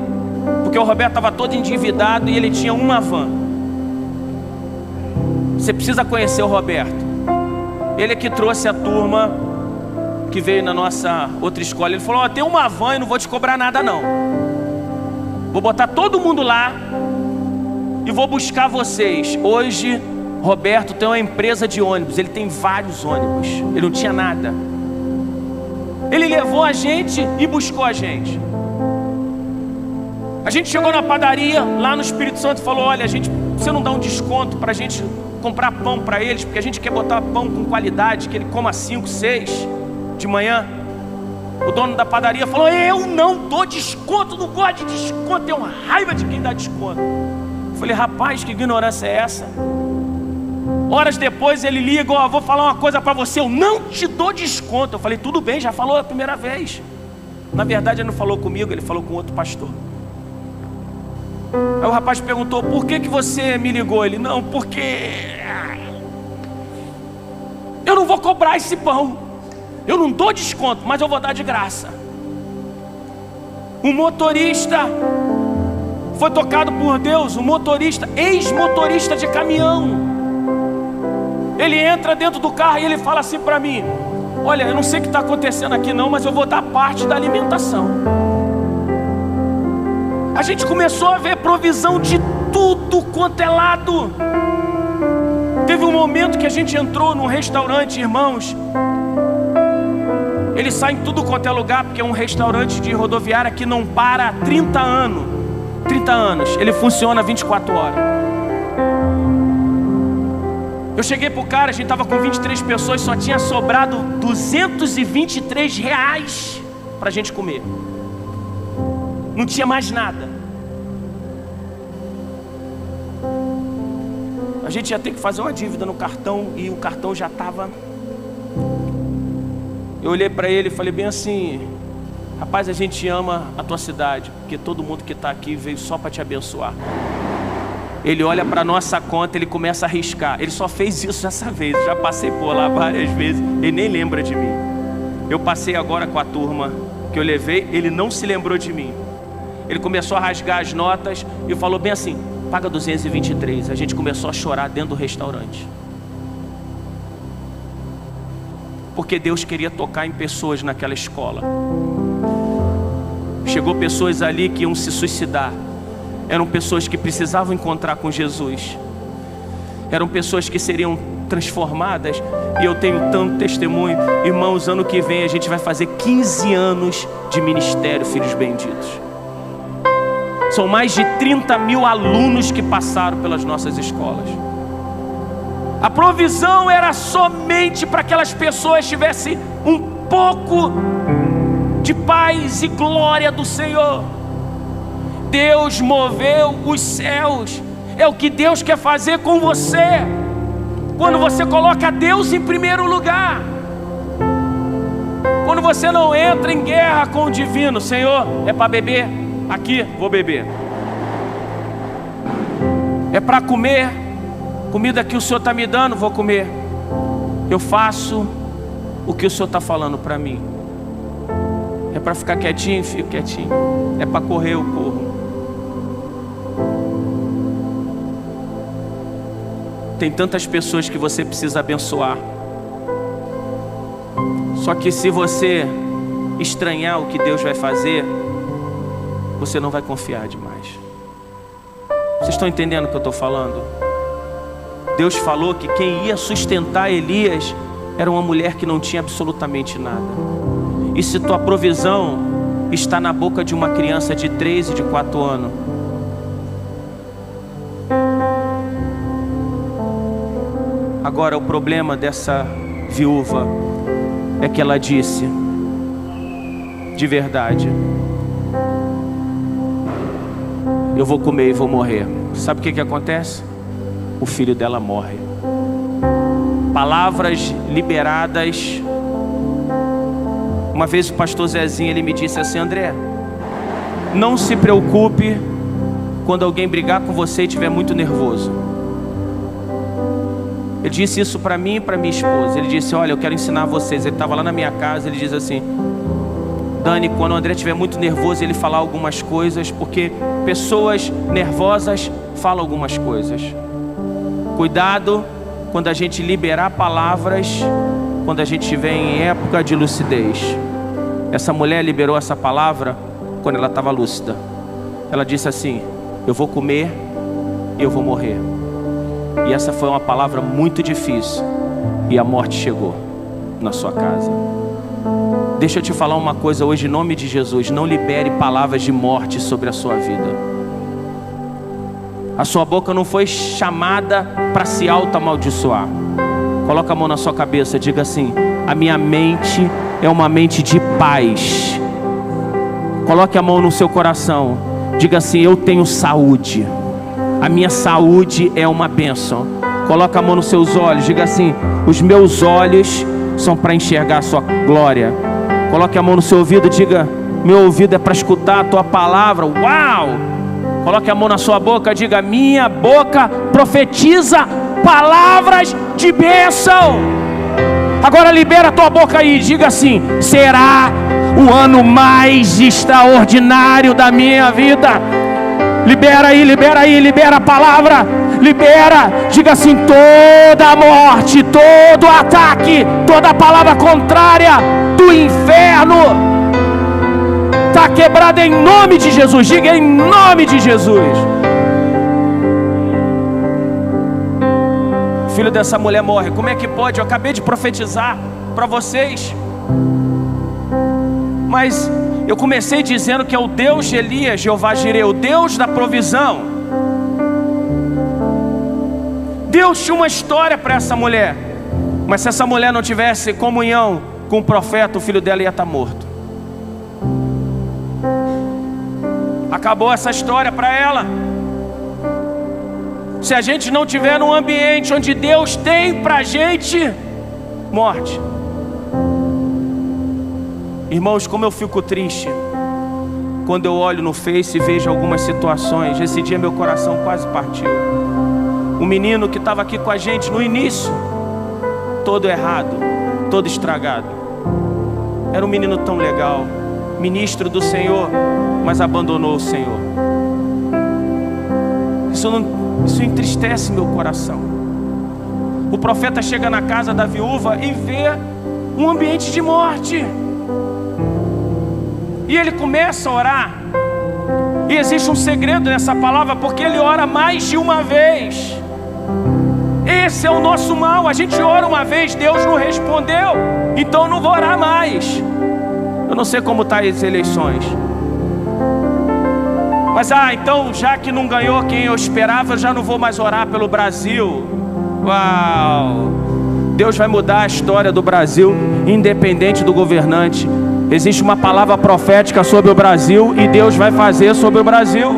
Porque o Roberto estava todo endividado e ele tinha uma van. Você precisa conhecer o Roberto. Ele é que trouxe a turma que veio na nossa outra escola. Ele falou: tem uma van e não vou te cobrar nada não. Vou botar todo mundo lá e vou buscar vocês. Hoje Roberto tem uma empresa de ônibus. Ele tem vários ônibus. Ele não tinha nada. Ele levou a gente e buscou a gente. A gente chegou na padaria lá no Espírito Santo e falou: olha, você não dá um desconto para a gente comprar pão para eles, porque a gente quer botar pão com qualidade, que ele coma 5, 6 de manhã. O dono da padaria falou: eu não dou desconto, não gosto de desconto, tenho uma raiva de quem dá desconto. Eu falei: rapaz, que ignorância é essa? Horas depois ele liga: ó, vou falar uma coisa para você, eu não te dou desconto. Eu falei: tudo bem, já falou a primeira vez. Na verdade ele não falou comigo, ele falou com outro pastor. Aí o rapaz perguntou: por que você me ligou? Ele: não, porque eu não vou cobrar esse pão, eu não dou desconto, mas eu vou dar de graça. Um motorista foi tocado por Deus, um motorista, ex-motorista de caminhão. Ele entra dentro do carro e ele fala assim para mim: olha, eu não sei o que está acontecendo aqui não, mas eu vou dar parte da alimentação. A gente começou a ver provisão de tudo quanto é lado. Teve um momento que a gente entrou num restaurante, irmãos. Ele sai em tudo quanto é lugar, porque é um restaurante de rodoviária que não para há 30 anos. 30 anos, ele funciona 24 horas. Eu cheguei pro cara, a gente tava com 23 pessoas, só tinha sobrado R$223 pra gente comer. Não tinha mais nada. A gente ia ter que fazer uma dívida no cartão e o cartão já estava. Eu olhei para ele e falei bem assim: rapaz, a gente ama a tua cidade, porque todo mundo que está aqui veio só para te abençoar. Ele olha para nossa conta, ele começa a riscar. Ele só fez isso dessa vez, eu já passei por lá várias vezes, ele nem lembra de mim. Eu passei agora com a turma que eu levei, ele não se lembrou de mim. Ele começou a rasgar as notas e falou bem assim: paga 223. A gente começou a chorar dentro do restaurante, porque Deus queria tocar em pessoas naquela escola. Chegou pessoas ali que iam se suicidar. Eram pessoas que precisavam encontrar com Jesus. Eram pessoas que seriam transformadas. E eu tenho tanto testemunho. Irmãos, ano que vem a gente vai fazer 15 anos de ministério Filhos Benditos. São mais de 30 mil alunos que passaram pelas nossas escolas. A provisão era somente para que aquelas pessoas tivessem um pouco de paz e glória do Senhor. Deus moveu os céus. É o que Deus quer fazer com você, quando você coloca Deus em primeiro lugar. Quando você não entra em guerra com o divino. Senhor, é para beber? Aqui, vou beber. É para comer? Comida que o Senhor está me dando, vou comer. Eu faço o que o Senhor está falando para mim. É para ficar quietinho, fico quietinho. É para correr, eu corro. Tem tantas pessoas que você precisa abençoar. Só que se você estranhar o que Deus vai fazer, você não vai confiar demais. Vocês estão entendendo o que eu estou falando? Deus falou que quem ia sustentar Elias era uma mulher que não tinha absolutamente nada. E se tua provisão está na boca de uma criança de 3 e de 4 anos, agora o problema dessa viúva é que ela disse, de verdade, eu vou comer e vou morrer. Sabe o que acontece? O filho dela morre. Palavras liberadas. Uma vez o pastor Zezinho, ele me disse assim: André, não se preocupe quando alguém brigar com você e estiver muito nervoso. Ele disse isso para mim e para minha esposa. Ele disse: olha, eu quero ensinar vocês. Ele estava lá na minha casa, ele diz assim: Dani, quando o André estiver muito nervoso, ele falar algumas coisas, porque pessoas nervosas falam algumas coisas. Cuidado quando a gente liberar palavras, quando a gente estiver em época de lucidez. Essa mulher liberou essa palavra quando ela estava lúcida. Ela disse assim: eu vou comer e eu vou morrer. E essa foi uma palavra muito difícil, e a morte chegou na sua casa. Deixa eu te falar uma coisa hoje, em nome de Jesus: não libere palavras de morte sobre a sua vida. A sua boca não foi chamada para se auto-amaldiçoar. Coloca a mão na sua cabeça, diga assim: a minha mente é uma mente de paz. Coloque a mão no seu coração, diga assim: eu tenho saúde. A minha saúde é uma bênção. Coloca a mão nos seus olhos, diga assim: os meus olhos são para enxergar a sua glória. Coloque a mão no seu ouvido, diga: meu ouvido é para escutar a tua palavra. Uau! Coloque a mão na sua boca, diga: minha boca profetiza palavras de bênção. Agora libera a tua boca aí, diga assim: será o ano mais extraordinário da minha vida. Libera aí, libera a palavra, libera, diga assim: toda morte, todo ataque, toda palavra contrária do inferno está quebrada em nome de Jesus. Diga: em nome de Jesus. O filho dessa mulher morre. Como é que pode? Eu acabei de profetizar para vocês, mas eu comecei dizendo que é o Deus de Elias, Jeová Jireh, o Deus da provisão. Deus tinha uma história para essa mulher, mas se essa mulher não tivesse comunhão com o profeta, o filho dela ia estar morto. Acabou essa história para ela. Se a gente não tiver num ambiente onde Deus tem pra gente morte. Irmãos, como eu fico triste quando eu olho no Face e vejo algumas situações. Esse dia meu coração quase partiu. Um menino que estava aqui com a gente no início, todo errado, todo estragado. Era um menino tão legal, ministro do Senhor, mas abandonou o Senhor. Isso entristece meu coração. O profeta chega na casa da viúva e vê um ambiente de morte. E ele começa a orar. E existe um segredo nessa palavra, porque ele ora mais de uma vez. Esse é o nosso mal. A gente ora uma vez, Deus não respondeu, então eu não vou orar mais. Eu não sei como estão as eleições, mas então já que não ganhou quem eu esperava, eu já não vou mais orar pelo Brasil. Uau! Deus vai mudar a história do Brasil, independente do governante. Existe uma palavra profética sobre o Brasil e Deus vai fazer sobre o Brasil.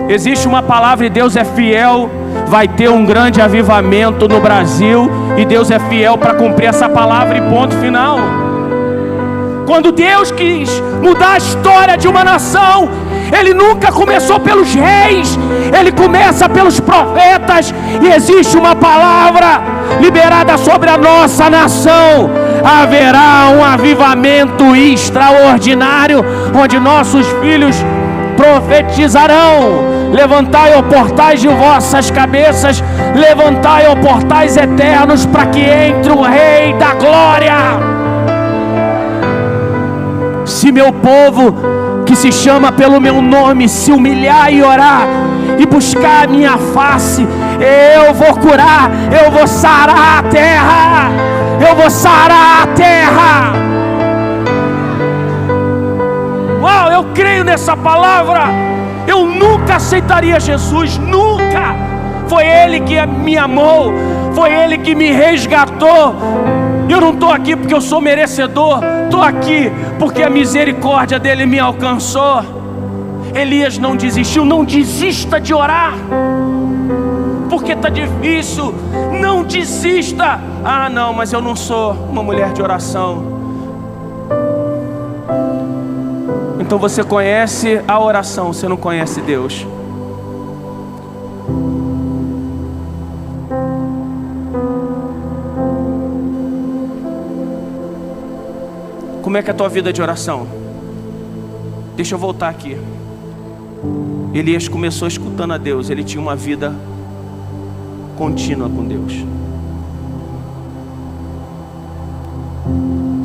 Existe uma palavra e Deus é fiel. Vai ter um grande avivamento no Brasil e Deus é fiel para cumprir essa palavra, e ponto final. Quando Deus quis mudar a história de uma nação, Ele nunca começou pelos reis, Ele começa pelos profetas. E existe uma palavra liberada sobre a nossa nação. Haverá um avivamento extraordinário, onde nossos filhos profetizarão. Levantai, ó portais de vossas cabeças, levantai, ó portais eternos, para que entre o Rei da Glória. Se meu povo, que se chama pelo meu nome, se humilhar e orar e buscar a minha face, Eu vou curar, eu vou sarar a terra, eu vou sarar a terra. Uau, eu creio nessa palavra. Eu nunca aceitaria Jesus, nunca. Foi Ele que me amou, foi Ele que me resgatou. Eu não estou aqui porque eu sou merecedor, estou aqui porque a misericórdia dEle me alcançou. Elias não desistiu. Não desista de orar, porque está difícil. Não desista. Ah não, mas eu não sou uma mulher de oração. Então você conhece a oração, você não conhece Deus. Como é que é a tua vida de oração? Deixa eu voltar aqui. Elias começou escutando a Deus. Ele tinha uma vida contínua com Deus.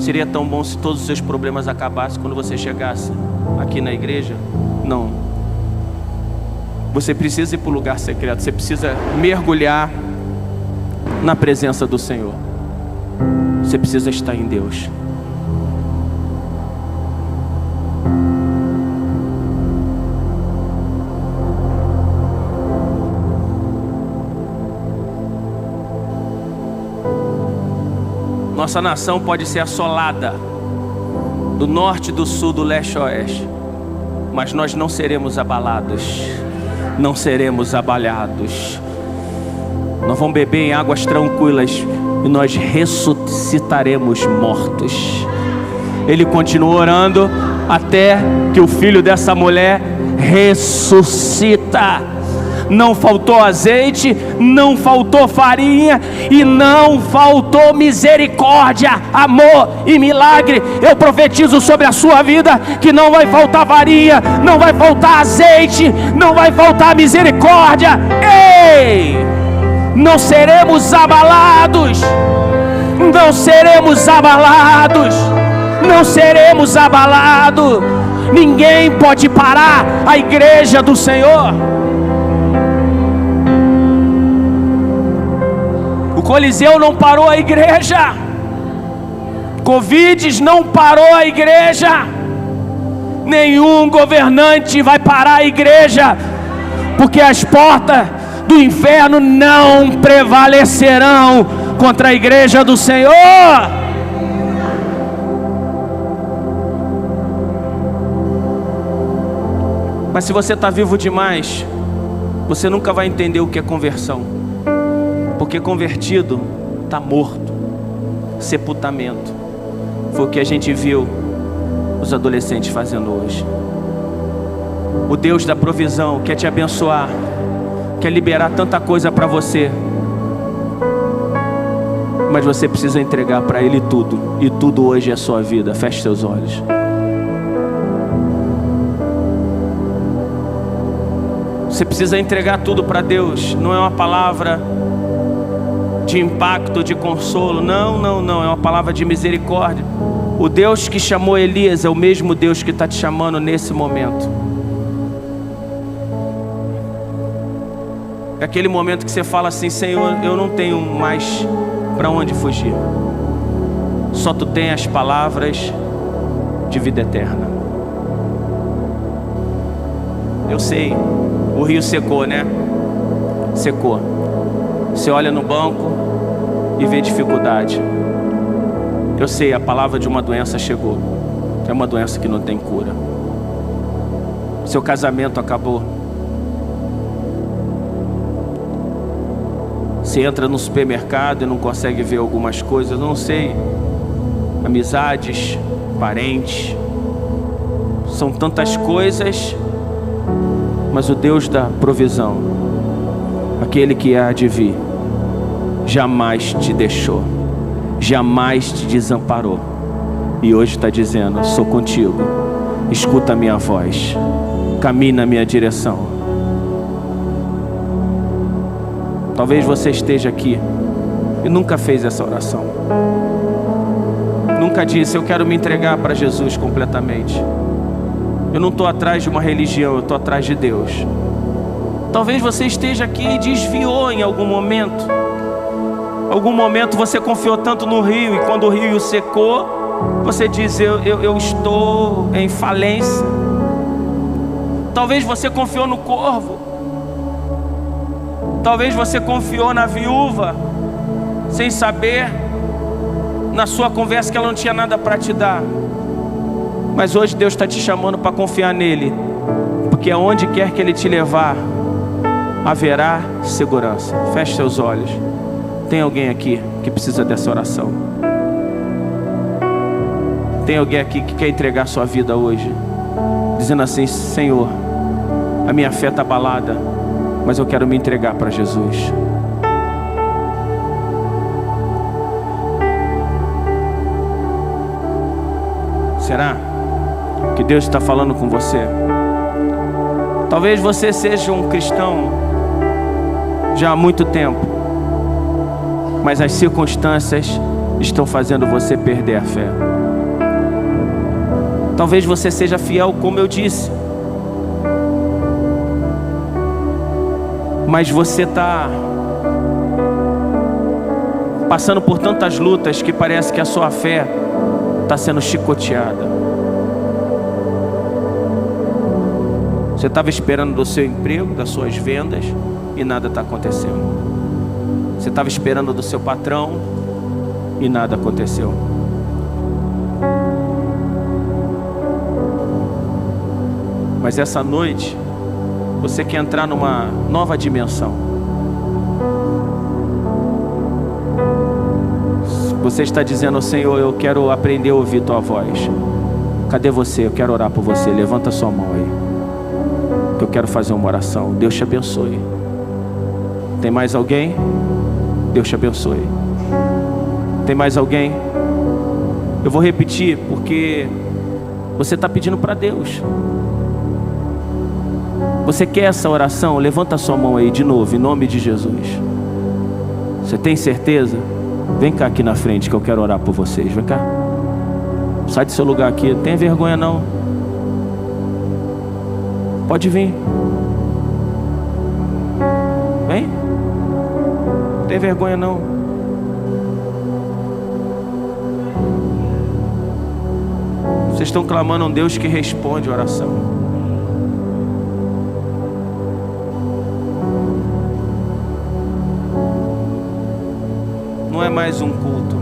Seria tão bom se todos os seus problemas acabassem quando você chegasse aqui na igreja? Não. Você precisa ir para o lugar secreto. Você precisa mergulhar na presença do Senhor. Você precisa estar em Deus. Nossa nação pode ser assolada do norte, do sul, do leste a oeste, mas nós não seremos abalados, não seremos abalados. Nós vamos beber em águas tranquilas e nós ressuscitaremos mortos. Ele continuou orando até que o filho dessa mulher ressuscita. Não faltou azeite, não faltou farinha e não faltou misericórdia, amor e milagre. Eu profetizo sobre a sua vida que não vai faltar farinha, não vai faltar azeite, não vai faltar misericórdia. Ei! Não seremos abalados, não seremos abalados, não seremos abalados. Ninguém pode parar a igreja do Senhor. O Coliseu não parou a igreja. Covid não parou a igreja. Nenhum governante vai parar a igreja, porque as portas do inferno não prevalecerão contra a igreja do Senhor. Mas se você está vivo demais, você nunca vai entender o que é conversão. Porque convertido está morto. Sepultamento. Foi o que a gente viu os adolescentes fazendo hoje. O Deus da provisão quer te abençoar, quer liberar tanta coisa para você, mas você precisa entregar para Ele tudo. E tudo hoje é a sua vida. Feche seus olhos. Você precisa entregar tudo para Deus. Não é uma palavra de impacto, de consolo. Não, não, não. É uma palavra de misericórdia. O Deus que chamou Elias é o mesmo Deus que está te chamando nesse momento. É aquele momento que você fala assim: Senhor, eu não tenho mais para onde fugir. Só Tu tem as palavras de vida eterna. Eu sei, o rio secou, né? Secou. Você olha no banco e vê dificuldade. Eu sei, a palavra de uma doença chegou. É uma doença que não tem cura. Seu casamento acabou. Você entra no supermercado e não consegue ver algumas coisas. Eu não sei. Amizades, parentes. São tantas coisas. Mas o Deus da provisão, aquele que há de vir, jamais te deixou, jamais te desamparou. E hoje está dizendo: sou contigo, escuta a minha voz, caminhe na minha direção. Talvez você esteja aqui e nunca fez essa oração. Nunca disse: eu quero me entregar para Jesus completamente. Eu não estou atrás de uma religião, eu estou atrás de Deus. Talvez você esteja aqui e desviou em algum momento. Algum momento você confiou tanto no rio, e quando o rio secou, você diz, eu estou em falência. Talvez você confiou no corvo. Talvez você confiou na viúva, sem saber, na sua conversa, que ela não tinha nada para te dar. Mas hoje Deus está te chamando para confiar nele, porque aonde quer que ele te levar, haverá segurança. Feche seus olhos. Tem alguém aqui que precisa dessa oração? Tem alguém aqui que quer entregar sua vida hoje, dizendo assim: Senhor, a minha fé está abalada, mas eu quero me entregar para Jesus. Será que Deus está falando com você? Talvez você seja um cristão já há muito tempo, mas as circunstâncias estão fazendo você perder a fé. Talvez você seja fiel, como eu disse, mas você está passando por tantas lutas que parece que a sua fé está sendo chicoteada. Você estava esperando do seu emprego, das suas vendas, e nada está acontecendo. Você estava esperando do seu patrão e nada aconteceu. Mas essa noite você quer entrar numa nova dimensão. Você está dizendo: Senhor, eu quero aprender a ouvir tua voz. Cadê você? Eu quero orar por você. Levanta sua mão aí, que eu quero fazer uma oração. Deus te abençoe. Tem mais alguém? Deus te abençoe. Tem mais alguém? Eu vou repetir, porque você está pedindo para Deus. Você quer essa oração? Levanta a sua mão aí de novo, em nome de Jesus. Você tem certeza? Vem cá aqui na frente que eu quero orar por vocês. Vem cá. Sai do seu lugar aqui. Não tenha vergonha não. Pode vir. Vem. Não tem vergonha não. Vocês estão clamando a um Deus que responde a oração. Não é mais um culto.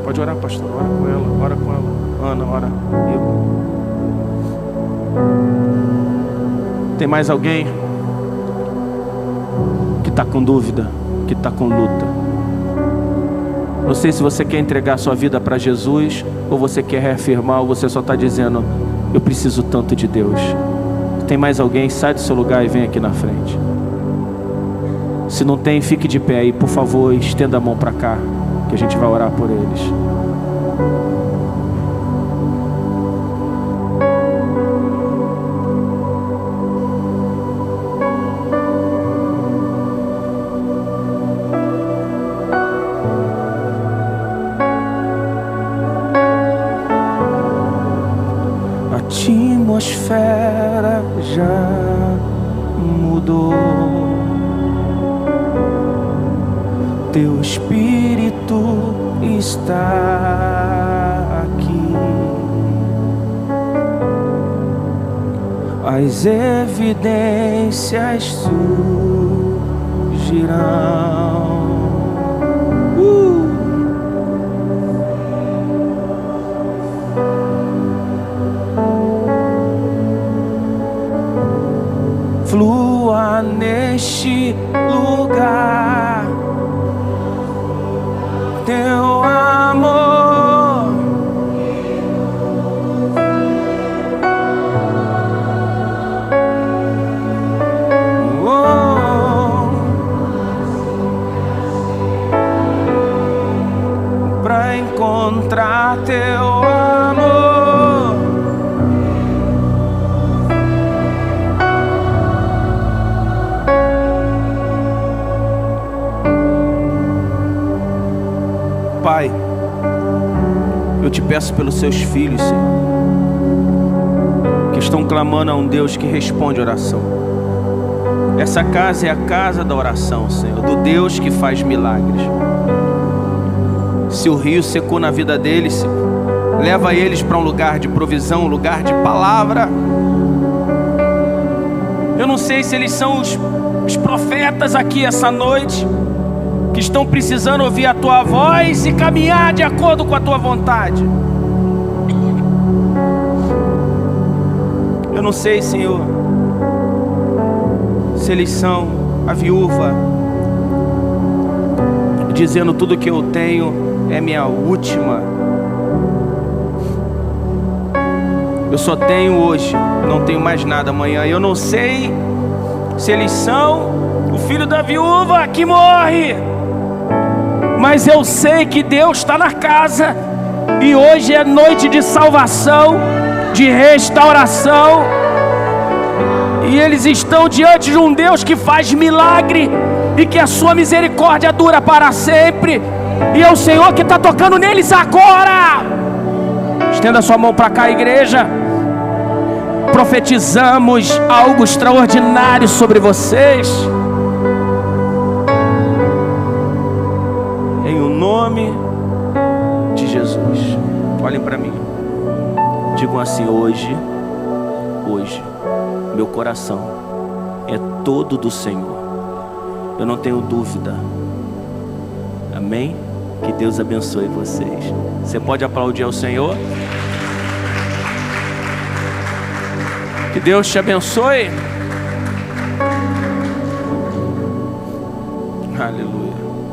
Pode orar, pastor. Ora com ela, ora com ela. Ana, ora. Tem mais alguém que está com dúvida, que está com luta? Não sei se você quer entregar sua vida para Jesus, ou você quer reafirmar, ou você só está dizendo: eu preciso tanto de Deus. Tem mais alguém? Sai do seu lugar e vem aqui na frente. Se não tem, fique de pé aí, por favor, estenda a mão para cá, que a gente vai orar por eles. A atmosfera já mudou. Teu Espírito está aqui. As evidências surgirão. Flua neste lugar teu amor. Pra encontrar teu amor, Eu te peço pelos seus filhos, Senhor, que estão clamando a um Deus que responde oração. Essa casa é a casa da oração, Senhor, do Deus que faz milagres. Se o rio secou na vida deles, Senhor, leva eles para um lugar de provisão, um lugar de palavra. Eu não sei se eles são os profetas aqui essa noite, que estão precisando ouvir a tua voz e caminhar de acordo com a tua vontade. Eu não sei, Senhor, se eles são a viúva, dizendo tudo que eu tenho é minha última. Eu só tenho hoje, não tenho mais nada amanhã. Eu não sei se eles são o filho da viúva que morre, mas eu sei que Deus está na casa, e hoje é noite de salvação, de restauração, e eles estão diante de um Deus que faz milagre, e que a sua misericórdia dura para sempre, e é o Senhor que está tocando neles agora. Estenda sua mão para cá, igreja. Profetizamos algo extraordinário sobre vocês, em o nome de Jesus. Olhem para mim, digam assim: hoje, meu coração é todo do Senhor. Eu não tenho dúvida. Amém? Que Deus abençoe vocês. Você pode aplaudir ao Senhor? Que Deus te abençoe. Aleluia.